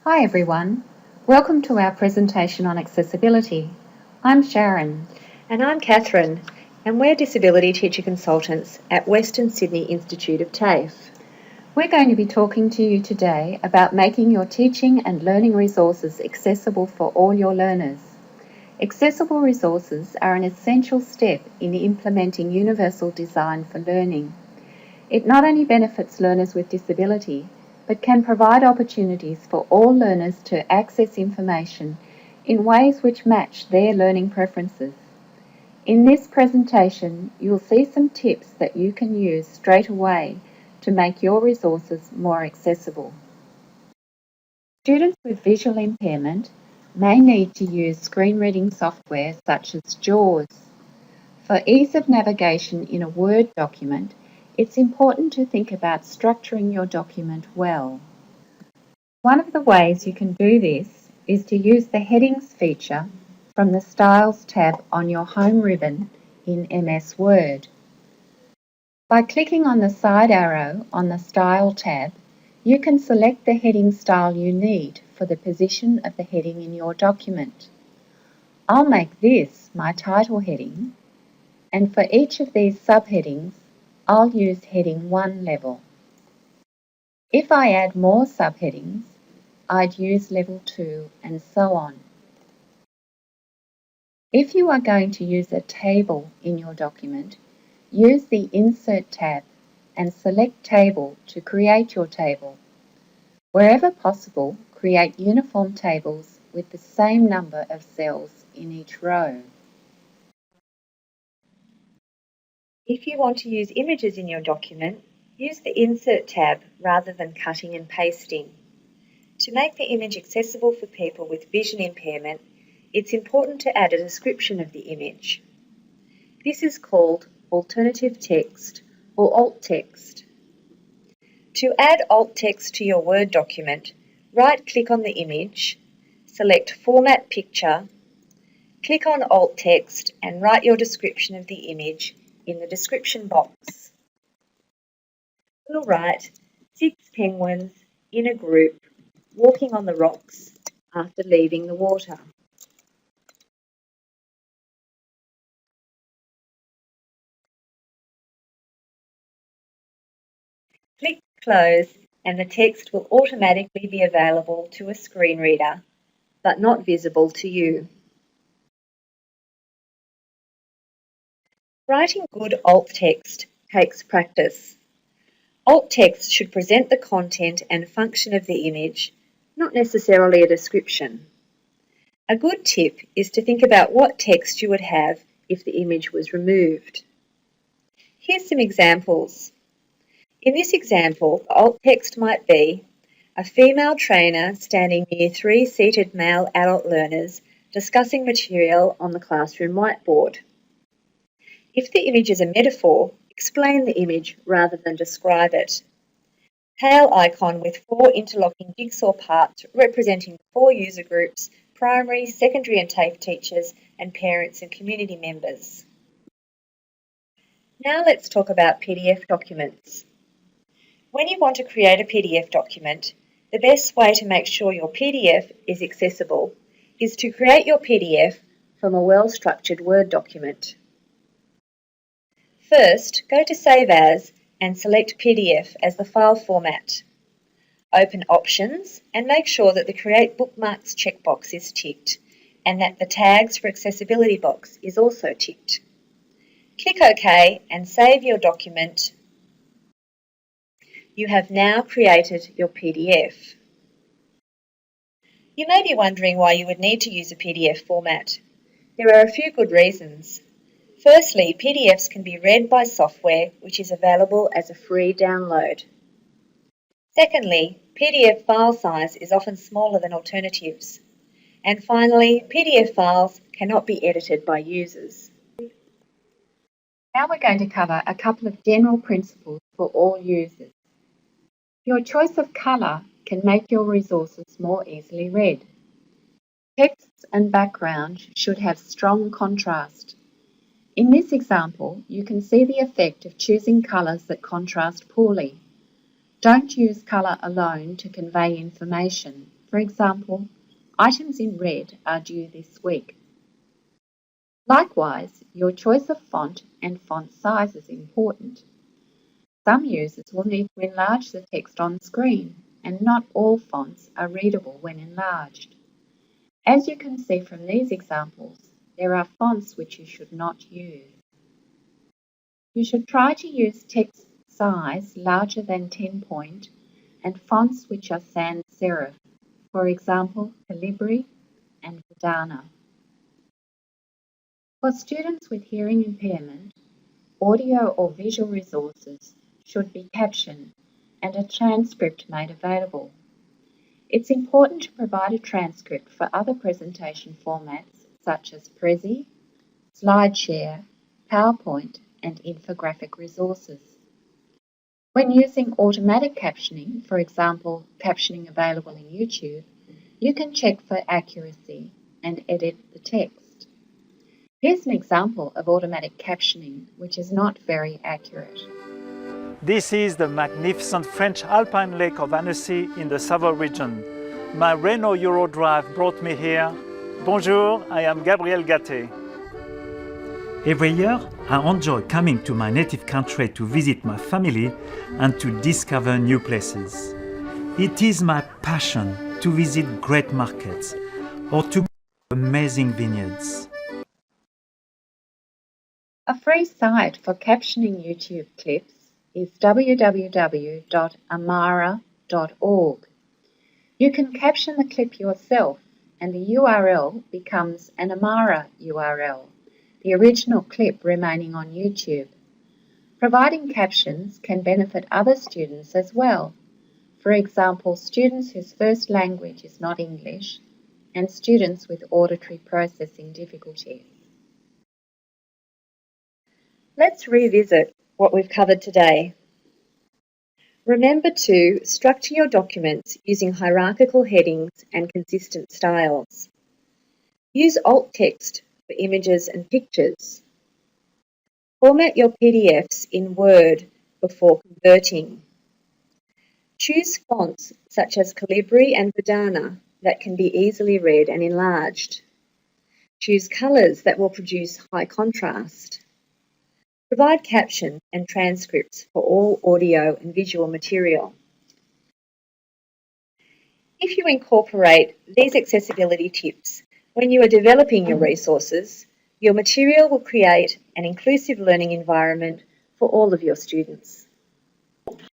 Hi everyone, welcome to our presentation on accessibility. I'm Sharon. And I'm Catherine, and we're Disability Teacher Consultants at Western Sydney Institute of TAFE. We're going to be talking to you today about making your teaching and learning resources accessible for all your learners. Accessible resources are an essential step in implementing universal design for learning. It not only benefits learners with disability, but can provide opportunities for all learners to access information in ways which match their learning preferences. In this presentation, you'll see some tips that you can use straight away to make your resources more accessible. Students with visual impairment may need to use screen reading software such as JAWS. For ease of navigation in a Word document, it's important to think about structuring your document well. One of the ways you can do this is to use the Headings feature from the Styles tab on your home ribbon in MS Word. By clicking on the side arrow on the Style tab, you can select the heading style you need for the position of the heading in your document. I'll make this my title heading, and for each of these subheadings, I'll use heading 1 level. If I add more subheadings, I'd use level 2 and so on. If you are going to use a table in your document, use the Insert tab and select Table to create your table. Wherever possible, create uniform tables with the same number of cells in each row. If you want to use images in your document, use the Insert tab rather than cutting and pasting. To make the image accessible for people with vision impairment, it's important to add a description of the image. This is called alternative text or alt text. To add alt text to your Word document, right-click on the image, select Format Picture, click on alt text and write your description of the image in the description box. We'll write 6 penguins in a group walking on the rocks after leaving the water. Click Close and the text will automatically be available to a screen reader, but not visible to you. Writing good alt text takes practice. Alt text should present the content and function of the image, not necessarily a description. A good tip is to think about what text you would have if the image was removed. Here's some examples. In this example, alt text might be a female trainer standing near 3 seated male adult learners discussing material on the classroom whiteboard. If the image is a metaphor, explain the image rather than describe it. Tail icon with 4 interlocking jigsaw parts representing 4 user groups, primary, secondary and TAFE teachers and parents and community members. Now let's talk about PDF documents. When you want to create a PDF document, the best way to make sure your PDF is accessible is to create your PDF from a well-structured Word document. First, go to Save As and select PDF as the file format. Open Options and make sure that the Create Bookmarks checkbox is ticked and that the Tags for Accessibility box is also ticked. Click OK and save your document. You have now created your PDF. You may be wondering why you would need to use a PDF format. There are a few good reasons. Firstly, PDFs can be read by software which is available as a free download. Secondly, PDF file size is often smaller than alternatives. And finally, PDF files cannot be edited by users. Now we're going to cover a couple of general principles for all users. Your choice of colour can make your resources more easily read. Texts and background should have strong contrast. In this example, you can see the effect of choosing colours that contrast poorly. Don't use colour alone to convey information. For example, items in red are due this week. Likewise, your choice of font and font size is important. Some users will need to enlarge the text on screen, and not all fonts are readable when enlarged. As you can see from these examples, there are fonts which you should not use. You should try to use text size larger than 10 point and fonts which are sans serif, for example, Calibri and Verdana. For students with hearing impairment, audio or visual resources should be captioned and a transcript made available. It's important to provide a transcript for other presentation formats such as Prezi, SlideShare, PowerPoint, and infographic resources. When using automatic captioning, for example, captioning available in YouTube, you can check for accuracy and edit the text. Here's an example of automatic captioning, which is not very accurate. This is the magnificent French alpine lake of Annecy in the Savoie region. My Renault Eurodrive brought me here. Bonjour, I am Gabriel Gatté. Every year, I enjoy coming to my native country to visit my family and to discover new places. It is my passion to visit great markets or to amazing vineyards. A free site for captioning YouTube clips is www.amara.org. You can caption the clip yourself, and the URL becomes an Amara URL, the original clip remaining on YouTube. Providing captions can benefit other students as well. For example, students whose first language is not English and students with auditory processing difficulties. Let's revisit what we've covered today. Remember to structure your documents using hierarchical headings and consistent styles. Use alt text for images and pictures. Format your PDFs in Word before converting. Choose fonts such as Calibri and Verdana that can be easily read and enlarged. Choose colours that will produce high contrast. Provide captions and transcripts for all audio and visual material. If you incorporate these accessibility tips when you are developing your resources, your material will create an inclusive learning environment for all of your students.